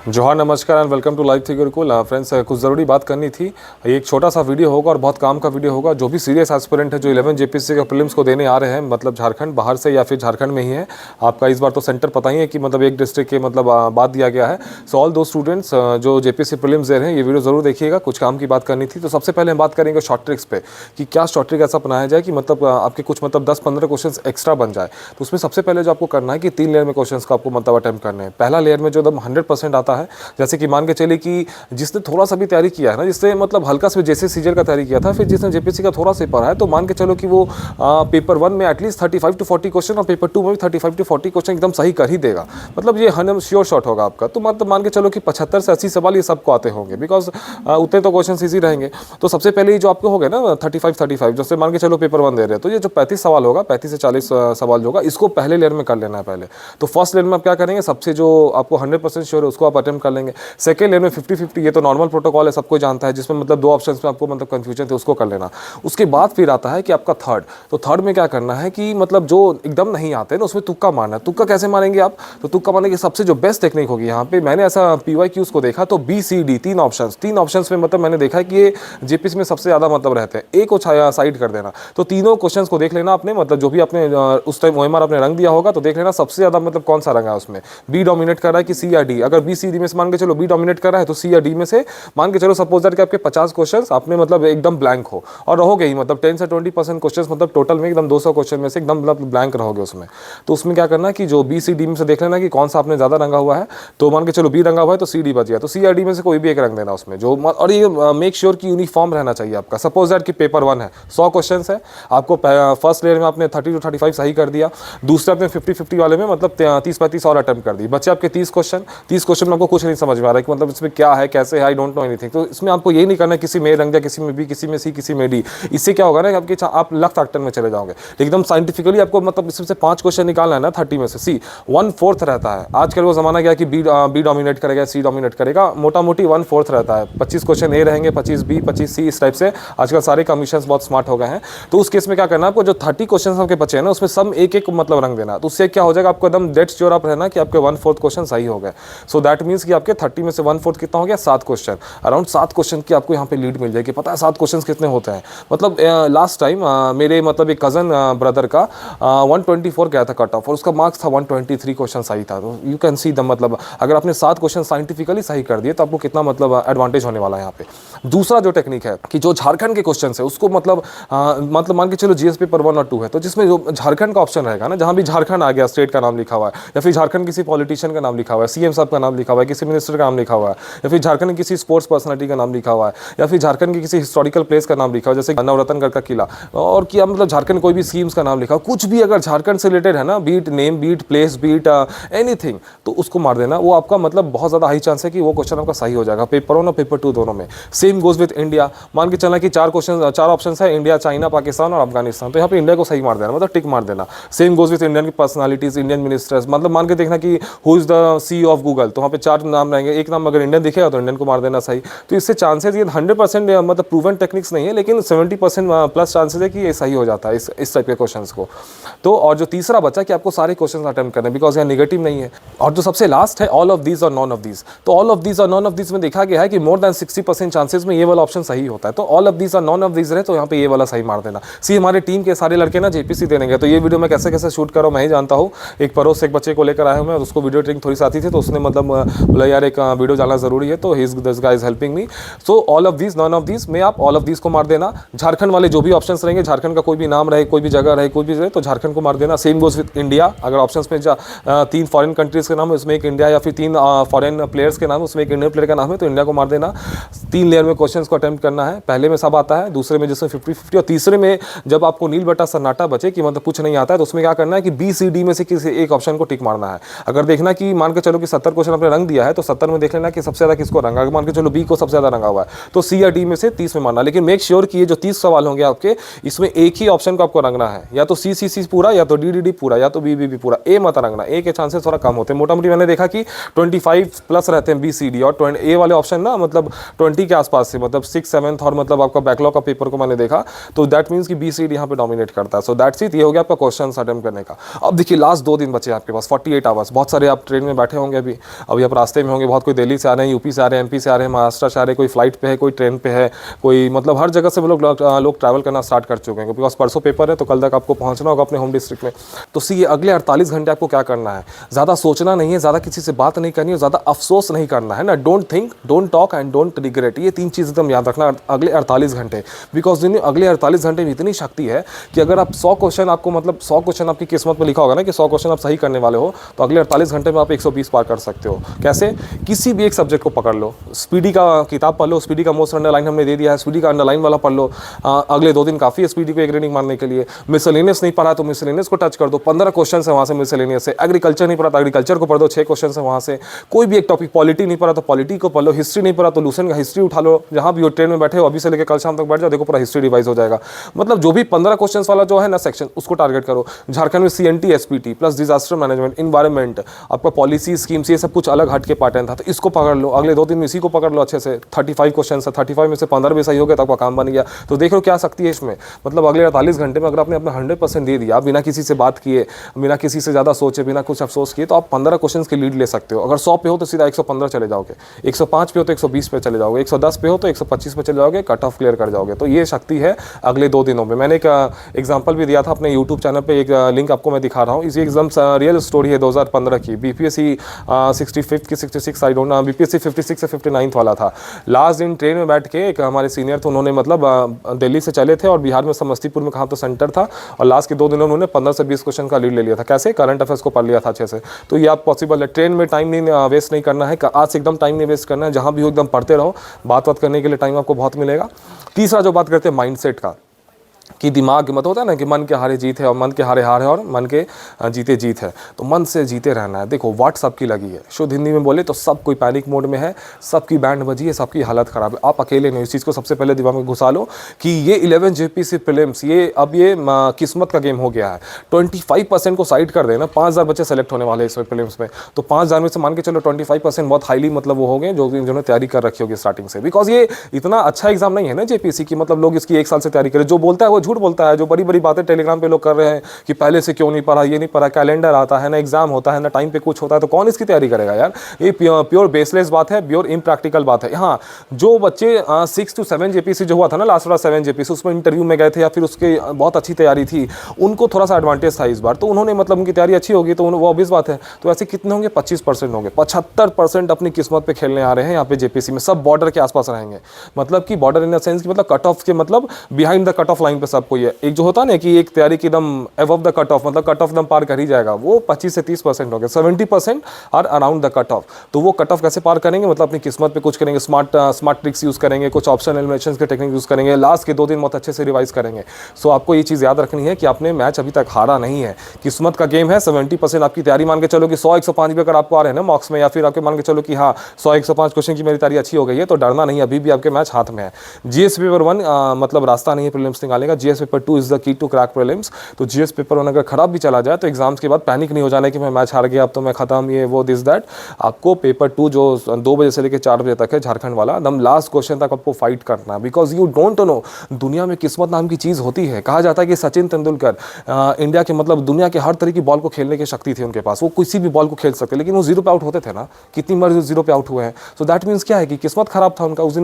जोहार, नमस्कार and welcome to live thinker Gurukul. Friends, कुछ ज़रूरी बात करनी थी। ये एक छोटा सा वीडियो होगा और बहुत काम का वीडियो होगा। जो भी सीरियस एस्पिरेंट है जो 11 जेपीएससी के प्रीलिम्स को देने आ रहे हैं, मतलब झारखंड बाहर से या फिर झारखंड में ही है, आपका इस बार तो सेंटर पता ही है कि मतलब एक डिस्ट्रिक्ट के मतलब बात दिया गया है। सो ऑल दो स्टूडेंट्स जो जेपीएससी प्रीलिम्स दे रहे हैं, ये वीडियो ज़रूर देखिएगा। कुछ काम की बात करनी थी। तो सबसे पहले हम बात करेंगे शॉर्ट ट्रिक्स पे कि क्या शॉर्ट ट्रिक ऐसा बनाया जाए कि मतलब आपके कुछ मतलब 10-15 क्वेश्चन एक्स्ट्रा बन जाए। तो उसमें सबसे पहले जो आपको करना है कि 3 लेयर में क्वेश्चन को आपको मतलब अटेम्प्ट करने हैं। पहला लेयर में जो एकदम 100% आता है, जैसे कि मान के चलिए कि जिसने थोड़ा सा भी तैयारी किया है ना, जिसने मतलब हल्का से जैसे सीजर का तैयारी किया था, फिर जिसने जेपीएससी का थोड़ा सा पढ़ा है, तो मान के चलो कि वो पेपर 1 में एटलीस्ट 35 to 40 क्वेश्चन और पेपर 2 में भी 35 to 40 क्वेश्चन एकदम सही कर ही देगा। मतलब ये 100 श्योर शॉट होगा आपका। तो मतलब मान के चलो कि 75 से 80 सवाल ये सबको आते होंगे, बिकॉज उतने तो क्वेश्चन ईजी रहेंगे। तो सबसे पहले जो आपको हो गया ना 35 जैसे मान के चलो पेपर 1 दे रहे हैं, तो ये जो 35 सवाल होगा, 35 से 40 सवाल जो होगा, इसको पहले लेयर में कर लेना है पहले। तो फर्स्ट लेयर में आप क्या करेंगे, सबसे जो आपको 100% श्योर है उसको आप अटेम्प्ट कर लेंगे। सेकेंड लेयर में 50-50, ये तो नॉर्मल प्रोटोकॉल है, सबको जानता है, जिसमें मतलब 2 ऑप्शंस में आपको मतलब कंफ्यूजन थे, उसको कर लेना। उसके बाद फिर आता है कि आपका थर्ड। तो थर्ड में क्या करना है कि मतलब जो एकदम नहीं आते ना, उसमें तुक्का मारना है। तुक्का कैसे मारेंगे आप? तो तुक्का मारने की सबसे जो बेस्ट टेक्निक होगी यहाँ पे, मैंने ऐसा PYQs को देखा तो BCD 3 ऑप्शंस में मतलब मैंने देखा है कि ये जेपीएससी में सबसे ज़्यादा मतलब रहते हैं। एक को साइड कर देना, तो तीनों क्वेश्चंस को देख लेना आपने, मतलब जो भी आपने उस टाइम OMR आपने रंग दिया होगा, तो देख लेना सबसे ज़्यादा मतलब कौन सा रंग है उसमें, B डोमिनेट कर रहा है कि C या D। अगर BCD में से मान के चलो B डोमिनेट कर रहा है, तो C या D में से मान के चलो सपोज दैट कि आपके 50 क्वेश्चंस आपने मतलब एकदम ब्लैंक हो और रहोगे ही, मतलब 10 से 20% क्वेश्चंस मतलब टोटल में एकदम 200 क्वेश्चन में से एकदम मतलब ब्लैंक रहोगे उसमें। तो उसमें क्या करना है कि जो BCD में से देख लेना कि कौन सा आपने ज़्यादा रंगा हुआ है। तो मान के चलो B रंगा हुआ है तो CD बच गया, तो C या D में से कोई भी एक रंग देना उसमें जो, और ये मेक श्योर कि यूनिफॉर्म रहना चाहिए आपका। सपोज दैट कि पेपर 1 है, 100 क्वेश्चन है, आपको फर्स्ट लेयर में आपने 30 to 35 सही कर दिया, दूसरे आपने 50-50 वाले में मतलब 30-35 और अटेम्प्ट कर दी, बच्चे आपके 30 क्वेश्चन में आपको कुछ नहीं समझ में आ रहा है कि मतलब इसमें क्या है, कैसे है, आई डोंट नो एनीथिंग। तो इसमें आपको ये नहीं करना है किसी में रंग दिया, किसी में B, किसी में C, किसी में D। इससे क्या होगा ना कि आप लक फैक्टर में चले जाओगे। एकदम साइंटिफिकली आपको मतलब इसमें से 5 क्वेश्चन निकालना है ना 30 में से, C 1/4 रहता है। आजकल वो जमाना गया कि B डोमिनेट करेगा, C डोमिनेट करेगा, मोटा मोटी 1/4 रहता है। 25 क्वेश्चन A रहेंगे, 25 B, 25 C, इस टाइप से आजकल सारे कमीशंस बहुत स्मार्ट हो गए हैं। तो उस केस में क्या करना है, आपको जो 30 क्वेश्चन आपके बचे हैं ना, उसमें सब एक एक मतलब रंग देना। तो उससे क्या हो जाएगा, आपको एकदम डेट श्योर आप रहना कि आपके 1/4 क्वेश्चन सही हो गए। सो दैट मीन्स कि आपके 30 में से 1/4 कितना हो गया, 7 क्वेश्चन। अराउंड 7 क्वेश्चन की आपको यहाँ पे लीड मिल जाएगी। पता है 7 क्वेश्चन कितने होते हैं? मतलब लास्ट टाइम मेरे मतलब एक कज़न ब्रदर का 124 गया था कट ऑफ, और उसका मार्क्स था 123 क्वेश्चन सही था। तो यू कैन सी द मतलब अगर आपने 7 क्वेश्चन साइंटिफिकली सही कर दिए तो आपको कितना मतलब एडवांटेज होने वाला है यहाँ पे। दूसरा जो टेक्निक है कि जो झारखंड के क्वेश्चन है उसको मतलब मान के चलो GS पेपर 1 और 2 है, तो जिसमें जो झारखंड का ऑप्शन रहेगा ना, जहाँ भी झारखंड आ गया, स्टेट का नाम लिखा हुआ है, या फिर झारखंड किसी पॉलिटिशियन का नाम लिखा हुआ है, CM साहब का नाम लिखा हुआ है, किसी मिनिस्टर का नाम लिखा हुआ है, या फिर झारखंड किसी स्पोर्ट्स पर्सनालिटी का नाम लिखा हुआ है, या फिर झारखंड के किसी हिस्टोरिकल प्लेस का नाम लिखा हुआ है, जैसे नवरत्नगढ़ का किला, और क्या मतलब झारखंड कोई भी स्कीम्स का नाम लिखा हो, कुछ भी अगर झारखंड से रिलेटेड है ना, beat name, beat place, beat anything, तो उसको मार देना। वो आपका मतलब बहुत ज़्यादा हाई चांस है कि वो क्वेश्चन आपका सही हो जाएगा, पेपर 1 और पेपर 2 दोनों में। Same goes with India. मान के चलना कि 4 ऑप्शन है, इंडिया, चाइना, पाकिस्तान और अफगानिस्तान, तो यहाँ पे इंडिया को सही मार देना, मतलब टिक मार देना। सेम गोज विद इंडियन की पर्सनालिटीज, इंडियन मिनिस्टर्स, मतलब मान के देखना कि who is the CEO of Google, तो वहाँ पे 4 नाम रहेंगे, एक नाम अगर इंडियन दिखेगा तो इंडियन को मार देना सही। तो इससे चांसेस, ये 100% मतलब प्रूवन टेक्निक्स नहीं है, लेकिन 70% प्लस चांसेस है कि ये सही हो जाता है इस टाइप के क्वेश्चन को। तो और जो तीसरा बचा कि आपको सारे क्वेश्चन अटेम्प्ट करने, बिकॉज यहाँ नेगेटिव नहीं है। और जो सबसे लास्ट है ऑल ऑफ दीज और नॉन ऑफ दीज। तो ऑल ऑफ दीज और नॉन ऑफ दीज में देखा गया है कि मोर देन 60% चांसेस में ये वाला ऑप्शन सही होता है। तो ऑल ऑफ दीज और नॉन ऑफ दीज रहे तो यहाँ पे ये वाला सही मार देना। सी हमारे टीम के सारे लड़के ना जेपीसी देने गए, तो ये वीडियो मैं कैसे कैसे शूट कर रहा हूँ मैं ही जानता हूँ। एक पड़ोस से एक बच्चे को लेकर आया हूँ मैं, उसको वीडियो ट्रेनिंग थोड़ी सी आती थी, तो उसने मतलब बोला यार एक वीडियो डालना जरूरी है, तो this guy is helping me. So all of these none of these में आप ऑल ऑफ दीज को मार देना। झारखंड वाले जो भी ऑप्शन रहेंगे, झारखंड का कोई भी नाम रहे, कोई भी जगह रहे, कोई भी रहे, तो झारखंड को मार देना। Same goes with India. अगर ऑप्शंस में 3 फॉरेन कंट्रीज के नाम है, उसमें एक इंडिया, या फिर 3 फॉरेन प्लेयर्स के नाम, उसमें एक इंडियन प्लेयर का नाम है, तो इंडिया को मार देना। 3 लेयर में क्वेश्चंस को अटेम्प्ट करना है। पहले में सब आता है, दूसरे में जिसमें 50-50, और तीसरे में जब आपको नील बटा सन्नाटा बचे कि मतलब कुछ नहीं आता है, तो उसमें क्या करना है कि BCD में से किसी एक ऑप्शन को टिक मारना है। अगर देखना कि मान के चलो कि 70 क्वेश्चन आपने रंग दिया है, तो 70 में देख लेना कि सबसे ज्यादा किसको रंगा। अगर मान के चलो B को सबसे ज्यादा रंगा हुआ है, तो C या D में से 30 में मारना। लेकिन मेक श्योर कि ये जो 30 सवाल होंगे आपके, इसमें एक ही ऑप्शन को आपको रंगना है, या तो C पूरा, या तो D पूरा, या तो B पूरा। A मत रंगना, A के चांसेस थोड़ा कम होते हैं। मोटा मोटी मैंने देखा कि 25 प्लस रहते हैं BCD, और A वाले ऑप्शन ना मतलब 20 के आसपास से, मतलब 6, 7 और मतलब आपका बैकलॉग का पेपर को मैंने देखा, तो दैट मीन्स कि BCD यहाँ पे डोमिनेट करता है। सो दैट्स इट, ये हो गया आपका क्वेश्चन अटेम्प्ट करने का। अब देखिए लास्ट 2 दिन बचे आपके पास, 48 आवर्स। बहुत सारे आप ट्रेन में बैठे होंगे, अभी जब रास्ते में होंगे, बहुत कोई दिल्ली से आ रहे हैं, यूपी से आ रहे हैं, एमपी से आ रहे हैं, महाराष्ट्र से आ रहे हैं, कोई फ्लाइट पे है, कोई ट्रेन पे है, कोई मतलब हर जगह से वो लोग ट्रैवल करना स्टार्ट कर चुके हैं, बिकॉज परसों पेपर है तो कल तक आपको पहुंचना होगा अपने होम डिस्ट्रिक्ट में। तो सी अगले 48 घंटे आपको क्या करना है, ज़्यादा सोचना नहीं है, ज़्यादा किसी से बात नहीं करनी है, ज़्यादा अफसोस नहीं करना है ना। Don't think, don't talk and don't regret, ये 3 चीज़ एकदम याद रखना अगले 48 घंटे। बिकॉज दिन अगले 48 घंटे में इतनी शक्ति है कि अगर आप 100 क्वेश्चन आपको मतलब 100 क्वेश्चन आपकी किस्मत में लिखा होगा ना कि 100 क्वेश्चन आप सही करने वाले हो, तो अगले 48 घंटे में आप 120 पार कर सकते हो। कैसे? किसी भी एक सब्जेक्ट को पकड़ लो, स्पीडी का किताब पढ़ लो, स्पीडी का मोस्ट अंडरलाइन हमने दे दिया है, स्पीडी का अंडरलाइन वाला पढ़ लो, अगले 2 दिन काफ़ी है स्पीडी को एक रीडिंग मारने के लिए। मिसलेनियस नहीं पढ़ा तो मिसलेनियस को टच कर दो, 15 क्वेश्चन है वहाँ से मिसलेनियस से। एग्रीकल्चर नहीं पढ़ा तो एग्रीकल्चर को पढ़ दो, 6 क्वेश्चन है वहाँ से। कोई भी एक टॉपिक, पॉलिटी नहीं पढ़ा तो पॉलिटी को पढ़ लो, हिस्ट्री नहीं पढ़ा तो लूसेंट का हिस्ट्री उठा लो, जहाँ भी हो ट्रेन में बैठे हो अभी से लेकर कल शाम तक बैठ जाओ, देखो पूरा हिस्ट्री रिवाइज हो जाएगा। मतलब जो भी 15 क्वेश्चन वाला जो है ना सेक्शन, उसको टारगेट करो। झारखंड में CNT SPT plus disaster management, environment, आपका पॉलिसी स्कीम्स, ये सब कुछ अलग हट के पैटर्न था, तो इसको पकड़ लो। अगले 2 दिन में इसी को पकड़ लो अच्छे से। 35 क्वेश्चन है, 35 में से 15 भी सही हो गया तो आपका काम बन गया। तो देख लो क्या शक्ति है इसमें। मतलब अगले 48 घंटे में अगर आपने अपना 100% दे दिया, बिना किसी से बात किए, बिना किसी से ज़्यादा सोचे, बिना कुछ अफसोस किए, तो आप 15 क्वेश्चन की लीड ले सकते हो। अगर 100 पे हो तो सीधा 115 चले जाओगे, 105 पे हो तो 120 पे चले जाओगे, 110 पे हो तो 125 पे चले जाओगे, कट ऑफ क्लियर कर जाओगे। तो ये शक्ति है अगले 2 दिनों में। मैंने एक एग्जाम्पल भी दिया था अपने यूट्यूब चैनल पर, एक लिंक आपको मैं दिखा रहा हूँ। इसी एकदम रियल स्टोरी है 2015 की। BPSC 65 की 66 आई डोंट नो, BPSC 56 से 59 वाला था। लास्ट दिन ट्रेन में बैठ के एक हमारे सीनियर थे, उन्होंने मतलब दिल्ली से चले थे और बिहार में समस्तीपुर में कहाँ तो सेंटर था, और लास्ट के 2 दिनों उन्होंने 15 से 20 क्वेश्चन का लीड ले लिया था। कैसे? करंट अफेयर्स को पढ़ लिया था अच्छे से। तो ये आप पॉसिबल है। ट्रेन में टाइम नहीं वेस्ट नहीं करना है, आज से एकदम टाइम नहीं वेस्ट करना है, जहाँ भी हो एकदम पढ़ते रहो, बात करने के लिए टाइम आपको बहुत मिलेगा। तीसरा जो बात करते हैं माइंडसेट का, कि दिमाग मत होता है ना कि मन के हारे जीत है और मन के हारे हार है और मन के जीते जीत है। तो मन से जीते रहना है। देखो वाट सबकी लगी है, शुद्ध हिंदी में बोले तो सब कोई पैनिक मोड में है, सबकी बैंड बजी है, सबकी हालत ख़राब है, आप अकेले नहीं। इस चीज़ को सबसे पहले दिमाग में घुसा लो कि ये 11 JPC प्रीलिम्स ये अब ये किस्मत का गेम हो गया है। 25% को साइड कर देना, 5000 बच्चे सेलेक्ट होने वाले हैं इस प्रीलिम्स में। तो 5000 में से मान के चलो 25% बहुत हाईली मतलब वो हो गए जो जिन्होंने तैयारी कर रखी होगी स्टार्टिंग से। बिकॉज ये इतना अच्छा एग्जाम नहीं है ना JPC की, मतलब लोग इसकी 1 साल से तैयारी करें। जो बोलता है वो झूठ बोलता है। जो बड़ी बड़ी बातें टेलीग्राम पे लोग कर रहे हैं कि पहले से क्यों नहीं पढ़ा, ये नहीं पढ़ा, कैलेंडर आता है ना, एग्जाम होता है ना, टाइम पे कुछ होता है, तो कौन इसकी तैयारी करेगा यार। ये प्योर बेसलेस बात है, प्योर इम्प्रैक्टिकल बात है। हाँ, जो बच्चे 6 to 7 JPC जो हुआ था ना लास्ट वाला 7 JPC, उसमें इंटरव्यू में गए थे या फिर उसके बहुत अच्छी तैयारी थी, उनको थोड़ा सा एडवांटेज था इस बार। तो उन्होंने मतलब उनकी तैयारी अच्छी होगी तो वो ऑब्वियस बात है। तो ऐसे कितने होंगे? 25% होंगे। 75% अपनी किस्मत पे खेलने आ रहे हैं यहाँ पे JPC में। सब बॉर्डर के आसपास रहेंगे, मतलब कि बॉर्डर इन द सेंस कि मतलब कट ऑफ के मतलब behind the cut of line पे सब कोई है। एक जो होता है ना कि एक तैयारी की एकदम अबव द कट ऑफ, मतलब कट ऑफ दम पार कर ही जाएगा, वो 25 से 30% हो गया। 70% are around the cut off. तो वो कट ऑफ कैसे पार करेंगे? मतलब अपनी किस्मत पे कुछ करेंगे, स्मार्ट ट्रिक्स यूज़ करेंगे, कुछ ऑप्शन एलिमिनेशन के टेक्निक यूज़ करेंगे, लास्ट के 2 दिन बहुत अच्छे से रिवाइज करेंगे। सो आपको ये चीज़ याद रखनी है कि आपने मैच अभी तक हारा नहीं है, किस्मत का गेम है। 70% आपकी तैयारी मान के चलो कि 100-105 भी अगर आपको आ रहे हैं ना मॉक्स में, या फिर आपके मान के चलो कि हाँ 100-105 क्वेश्चन की मेरी तैयारी अच्छी हो गई है, तो डरना नहीं, अभी भी आपके मैच हाथ में है। GS पेपर 1 मतलब रास्ता नहीं है प्रीलिम्स निकालने का, GS paper 2 is the key to crack prelims. तो GS पेपर 1 अगर खराब भी चला जाए तो एग्जाम्स के बाद पैनिक नहीं हो जाने कि मैं मैच हार गया, अब तो मैं खत्म, ये वो दिस दैट। आपको पेपर 2 जो 2 बजे से लेकर 4 बजे तक है झारखंड वाला, एकदम लास्ट क्वेश्चन तक आपको फाइट करना है। बिकॉज यू डोंट नो, दुनिया में किस्मत नाम की चीज़ होती है। कहा जाता है कि सचिन तेंदुलकर इंडिया के मतलब दुनिया के हर तरह की बॉल को खेलने की शक्ति थी उनके पास, वो किसी भी बॉल को खेल सकते, लेकिन वो 0 पे आउट होते थे ना, कितनी बार 0 पे आउट हुए हैं। सो दैट मीन्स क्या है कि किस्मत खराब था उनका, उस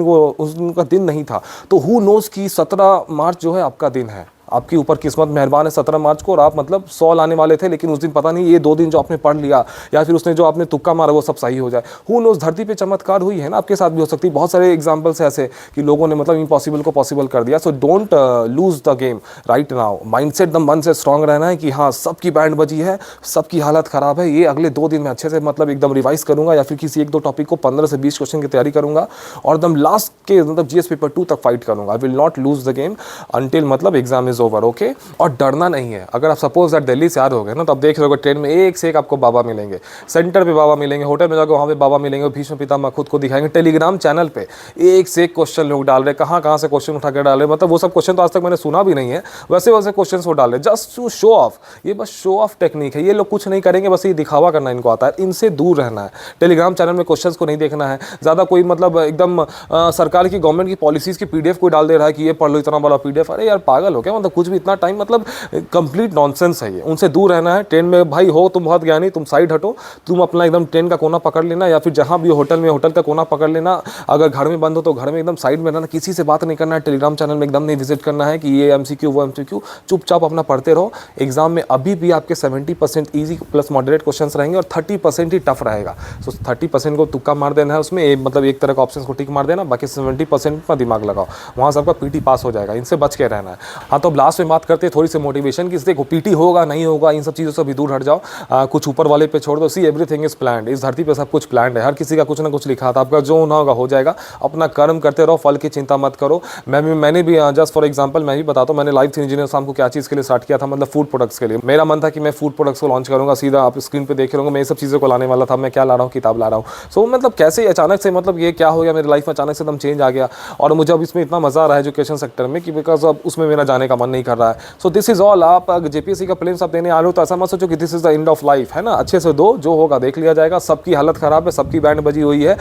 दिन का दिन नहीं था। तो हु नोज कि 17 मार्च जो है आपका दिन है, आपके ऊपर किस्मत मेहरबान है 17 मार्च को, और आप मतलब 100 लाने वाले थे, लेकिन उस दिन पता नहीं ये 2 दिन जो आपने पढ़ लिया या फिर उसने जो आपने तुक्का मारा वो सब सही हो जाए। हु नोस, धरती पे चमत्कार हुई है ना, आपके साथ भी हो सकती है। बहुत सारे एग्जांपल्स ऐसे कि लोगों ने मतलब इम्पॉसिबल को पॉसिबल कर दिया। So don't lose the game right now. Mindset एकदम मन से स्ट्रांग रहना है कि हाँ सबकी बैंड बजी है, सबकी हालत ख़राब है, ये अगले 2 दिन में अच्छे से मतलब एकदम रिवाइज करूँगा, या फिर किसी 1-2 टॉपिक को 15 से 20 क्वेश्चन की तैयारी करूँगा, और एकदम लास्ट के मतलब GS पेपर 2 तक फाइट करूँगा। I will not lose the game until मतलब एग्जाम इज ओवर। ओके, और डरना नहीं है। अगर आप सपोज दैट दिल्ली से आ रहे होगे ना, तो आप देख रहे हो ट्रेन में एक से एक आपको बाबा मिलेंगे, सेंटर पे बाबा मिलेंगे, होटल में जाकर वहाँ पे बाबा मिलेंगे, भीष्म पितामह खुद को दिखाएंगे। टेलीग्राम चैनल पे एक से एक क्वेश्चन लोग डाल रहे, कहाँ से क्वेश्चन उठा के डाल रहे, मतलब वो सब क्वेश्चन तो आज तक मैंने सुना भी नहीं है, वैसे क्वेश्चन वो डाल रहे जस्ट टू शो ऑफ। ये बस शो ऑफ टेक्निक है, ये लोग कुछ नहीं करेंगे, बस ये दिखावा करना इनको आता है। इनसे दूर रहना है। टेलीग्राम चैनल में क्वेश्चन को नहीं देखना है ज़्यादा। कोई मतलब एकदम सरकार की गवर्नमेंट की पॉलिसीज़ की PDF कोई डाल दे रहा है कि ये पढ़ लो, इतना बड़ा PDF। अरे यार पागल हो क्या, मतलब तो कुछ भी इतना टाइम, मतलब कंप्लीट नॉनसेंस है ये, उनसे दूर रहना है। ट्रेन में भाई हो तुम बहुत ज्ञानी, तुम साइड हटो, तुम अपना एकदम ट्रेन का कोना पकड़ लेना, या फिर जहाँ भी होटल में होटल का कोना पकड़ लेना। अगर घर में बंद हो तो घर में एकदम साइड में रहना, किसी से बात नहीं करना है, टेलीग्राम चैनल में एकदम नहीं विजिट करना है कि ये MCQ वो MCQ, चुपचाप अपना पढ़ते रहो। एग्जाम में अभी भी आपके 70% ईजी प्लस मॉडरेट क्वेश्चंस रहेंगे और 30% ही टफ रहेगा। सो 30% को तुक्का मार देना है उसमें, मतलब एक तरह का ऑप्शन को टिक मार देना, बाकी 70% पर दिमाग लगाओ, वहाँ से आपका PT पास हो जाएगा। इनसे बच के रहना है। हाँ, तो लास्ट में बात करते हैं थोड़ी सी मोटिवेशन की। देखो PT होगा नहीं होगा इन सब चीज़ों से भी दूर हट जाओ, कुछ ऊपर वाले पे छोड़ दो। सी एवरीथिंग इज प्लान्ड, इस धरती पे सब कुछ प्लान्ड है, हर किसी का कुछ ना कुछ लिखा था। आपका जो होना होगा हो जाएगा, अपना कर्म करते रहो, फल की चिंता मत करो। मैंने भी जस्ट फॉर एग्जांपल मैं भी बताता हूँ, मैंने लाइफ इंजीनियर शाम को क्या चीज़ के लिए स्टार्ट किया था, मतलब फूड प्रोडक्ट्स के लिए। मेरा मन था कि मैं फूड प्रोडक्ट्स को लॉन्च करूँगा, सीधा आप स्क्रीन पे देख रहे होंगे मैं ये सब चीज़ों को लाने वाला था। मैं क्या ला रहा हूँ, किताब ला रहा हूँ। सो मतलब कैसे अचानक से, मतलब ये क्या हो गया मेरी लाइफ में, अचानक से एकदम चेंज आ गया। और मुझे अब इसमें इतना मज़ा आ रहा है एजुकेशन सेक्टर में कि बिकॉज अब उसमें मेरा जाने का मन नहीं कर रहा है। So this is all. आप JPSC का प्रीलिम्स आप देने आ रहे हो तो ऐसा मत सोचो कि this is the end of life, है ना। अच्छे से दो, जो होगा देख लिया जाएगा। सबकी हालत ख़राब है, सबकी बैंड बजी हुई है,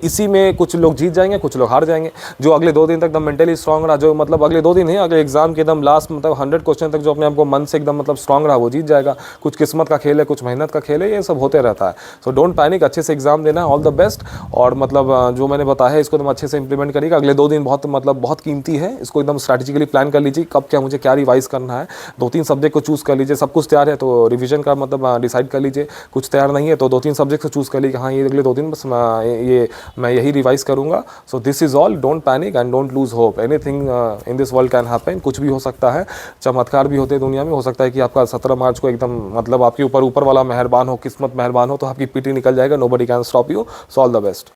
इसी में कुछ लोग जीत जाएंगे, कुछ लोग हार जाएंगे। जो अगले 2 दिन तक एकदम मेंटली स्ट्रांग रहा, जो मतलब अगले 2 दिन ही, अगले एग्जाम के एकदम लास्ट मतलब 100 क्वेश्चन तक जो अपने आप को मन से एकदम मतलब स्ट्रांग रहा, वो जीत जाएगा। कुछ किस्मत का खेल है, कुछ मेहनत का खेल है, ये सब होते रहता है। सो डोंट पैनिक, अच्छे से एग्जाम देना, ऑल द बेस्ट। और मतलब जो मैंने बताया इसको तुम अच्छे से इंप्लीमेंट करिएगा। अगले 2 दिन बहुत कीमती है, इसको एकदम स्ट्रैटेजिकली प्लान कर लीजिए, कब क्या मुझे क्या रिवाइज करना है। 2-3 सब्जेक्ट को चूज़ कर लीजिए। सब कुछ तैयार है तो रिवीजन का मतलब डिसाइड कर लीजिए। कुछ तैयार नहीं है तो 2-3 सब्जेक्ट से चूज़ कर लीजिए, हाँ ये अगले 2 दिन बस मैं यही रिवाइज करूँगा। So this is all. Don't panic and don't lose hope. Anything in this world can happen, कुछ भी हो सकता है। चमत्कार भी होते हैं दुनिया में। हो सकता है कि आपका 17 मार्च को एकदम मतलब आपके ऊपर वाला मेहरबान हो, किस्मत मेहरबान हो, तो आपकी PT निकल जाएगा। Nobody can stop you. So all the best.